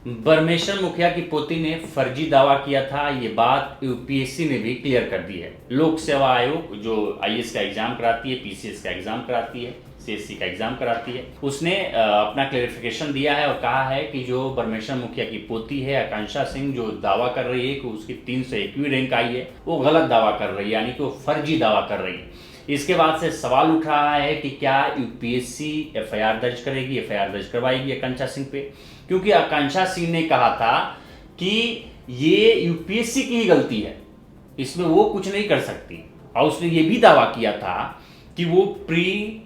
परमेश्वर मुखिया की पोती ने फर्जी दावा किया था, ये बात यूपीएससी ने भी क्लियर कर दी है। लोक सेवा आयोग जो आईएएस का एग्जाम कराती है, पीसीएस का एग्जाम कराती है, सीएससी का एग्जाम कराती है, उसने अपना क्लेरिफिकेशन दिया है और कहा है कि जो परमेश्वर मुखिया की पोती है आकांक्षा सिंह, जो दावा कर रही है कि उसकी 301वीं रैंक आई है, वो गलत दावा कर रही है, यानी कि वो फर्जी दावा कर रही है। इसके बाद से सवाल उठ रहा है कि क्या यूपीएससी एफआईआर दर्ज करेगी, एफआईआर दर्ज करवाएगी आकांक्षा सिंह पे, क्योंकि आकांक्षा सिंह ने कहा था कि ये यूपीएससी की ही गलती है, इसमें वो कुछ नहीं कर सकती। और उसने ये भी दावा किया था कि वो प्री,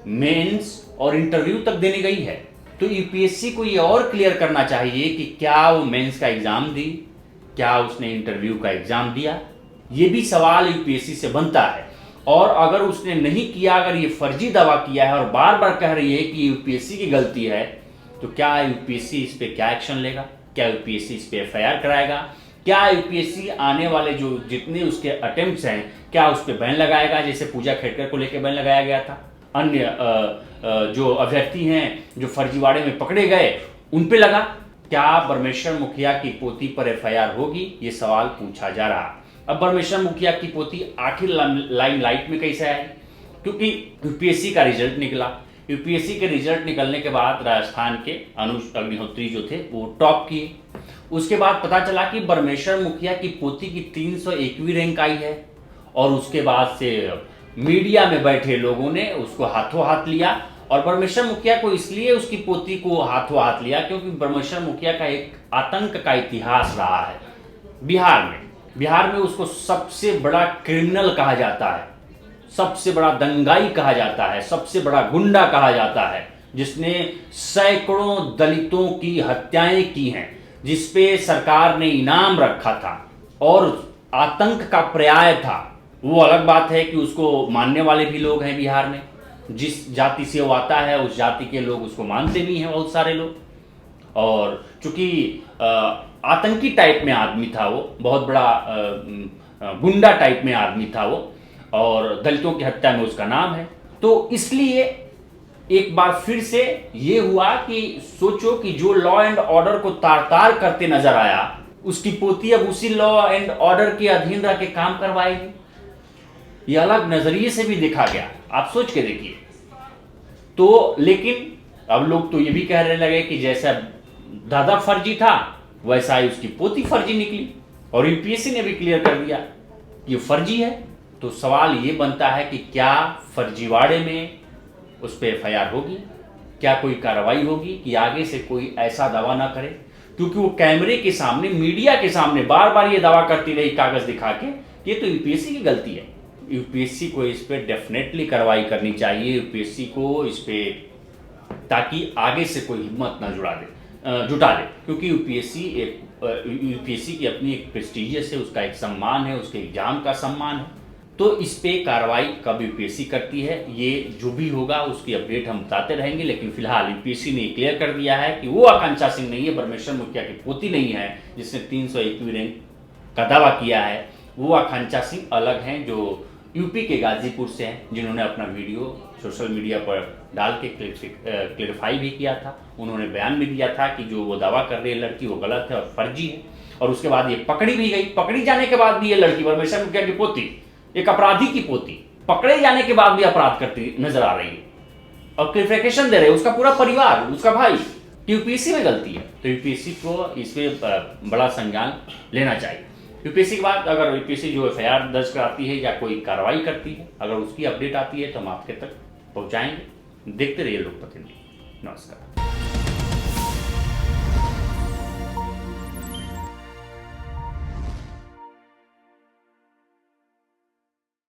मेंस और इंटरव्यू तक देने गई है। तो यूपीएससी को ये और क्लियर करना चाहिए कि क्या वो मेंस का एग्जाम दी, क्या उसने इंटरव्यू का एग्जाम दिया। ये भी सवाल यूपीएससी से बनता है। और अगर उसने नहीं किया, अगर ये फर्जी दावा किया है और बार बार कह रही है कि यूपीएससी की गलती है, तो क्या यूपीएससी इस पे क्या एक्शन लेगा? क्या यूपीएससी इस पे एफआईआर कराएगा? क्या यूपीएससी आने वाले जो जितने उसके अटेम्प्ट्स हैं, क्या उस पर बैन लगाएगा, जैसे पूजा खेड़कर को लेकर बैन लगाया गया था, अन्य जो अभ्यर्थी हैं जो फर्जीवाड़े में पकड़े गए उन पे लगा? क्या परमेश्वर मुखिया की पोती पर एफआईआर होगी? ये सवाल पूछा जा रहा है। अब परमेश्वर मुखिया की पोती आखिर लाइमलाइट में कैसे आए? क्योंकि यूपीएससी का रिजल्ट निकला। यूपीएससी के रिजल्ट निकलने के बाद राजस्थान के अनुज अग्निहोत्री जो थे वो टॉप किए। उसके बाद पता चला कि परमेश्वर मुखिया की पोती की 301वीं रैंक आई है, और उसके बाद से मीडिया में बैठे लोगों ने उसको हाथों हाथ लिया। और परमेश्वर मुखिया को इसलिए उसकी पोती को हाथों हाथ लिया क्योंकि परमेश्वर मुखिया का एक आतंक का इतिहास रहा है बिहार में उसको सबसे बड़ा क्रिमिनल कहा जाता है, सबसे बड़ा दंगाई कहा जाता है, सबसे बड़ा गुंडा कहा जाता है, जिसने सैकड़ों दलितों की हत्याएं की हैं, जिसपे सरकार ने इनाम रखा था और आतंक का पर्याय था। वो अलग बात है कि उसको मानने वाले भी लोग हैं बिहार में, जिस जाति से वो आता है उस जाति के लोग उसको मानते भी हैं बहुत सारे लोग। और चूंकि आतंकी टाइप में आदमी था वो, बहुत बड़ा गुंडा टाइप में आदमी था वो, और दलितों की हत्या में उसका नाम है। तो इसलिए एक बार फिर से ये हुआ कि सोचो कि जो लॉ एंड ऑर्डर को तार तार करते नजर आया, उसकी पोती अब उसी लॉ एंड ऑर्डर के अधीन रह के काम करवाएगी। ये अलग नजरिए से भी देखा गया, आप सोच के देखिए। तो लेकिन अब लोग तो ये भी कहने लगे कि जैसा दादा फर्जी था वैसा ही उसकी पोती फर्जी निकली, और यूपीएससी ने भी क्लियर कर दिया ये फर्जी है। तो सवाल ये बनता है कि क्या फर्जीवाड़े में उस पर एफआईआर होगी? क्या कोई कार्रवाई होगी कि आगे से कोई ऐसा दावा ना करे? क्योंकि वो कैमरे के सामने, मीडिया के सामने बार बार ये दावा करती रही कागज दिखा के, ये तो यूपीएससी की गलती है। यूपीएससी को इस पर डेफिनेटली कार्रवाई करनी चाहिए, यूपीएससी को इस पे, ताकि आगे से कोई हिम्मत ना जुटा दे। क्योंकि यूपीएससी की अपनी एक प्रेस्टीजियस है, उसका एक सम्मान है, उसके एग्जाम का सम्मान है। तो इस पे कार्रवाई कब यूपीएससी करती है, ये जो भी होगा उसकी अपडेट हम बताते रहेंगे। लेकिन फिलहाल यूपीएससी ने क्लियर कर दिया है कि वो आकांक्षा सिंह नहीं है, परमेश्वर मुखिया की पोती नहीं है जिसने 301वीं रैंक का दावा किया है। वो आकांक्षा सिंह अलग हैं जो यूपी के गाजीपुर से हैं, जिन्होंने अपना वीडियो सोशल मीडिया पर डाल के क्लेरिफाई भी किया था। उन्होंने बयान भी दिया था कि जो वो दावा कर रही है लड़की वो गलत है और फर्जी है। और उसके बाद ये पकड़ी भी गई। पकड़ी जाने के बाद भी ये लड़की, परमेश्वर मुखिया की पोती, एक अपराधी की पोती, पकड़े जाने के बाद भी अपराध करती नजर आ रही है और क्लेरिफिकेशन दे रहे हैं उसका पूरा परिवार, उसका भाई, यूपीएससी में गलती है। तो यूपीएससी को इसमें बड़ा संज्ञान लेना चाहिए। यूपीएससी के बाद अगर यूपीएससी जो एफआईआर दर्ज कराती है या कोई कार्रवाई करती है, अगर उसकी अपडेट आती है तो हम आपके तक पहुंचाएंगे। देखते रहिए लोक प्रतिनिधि। नमस्कार।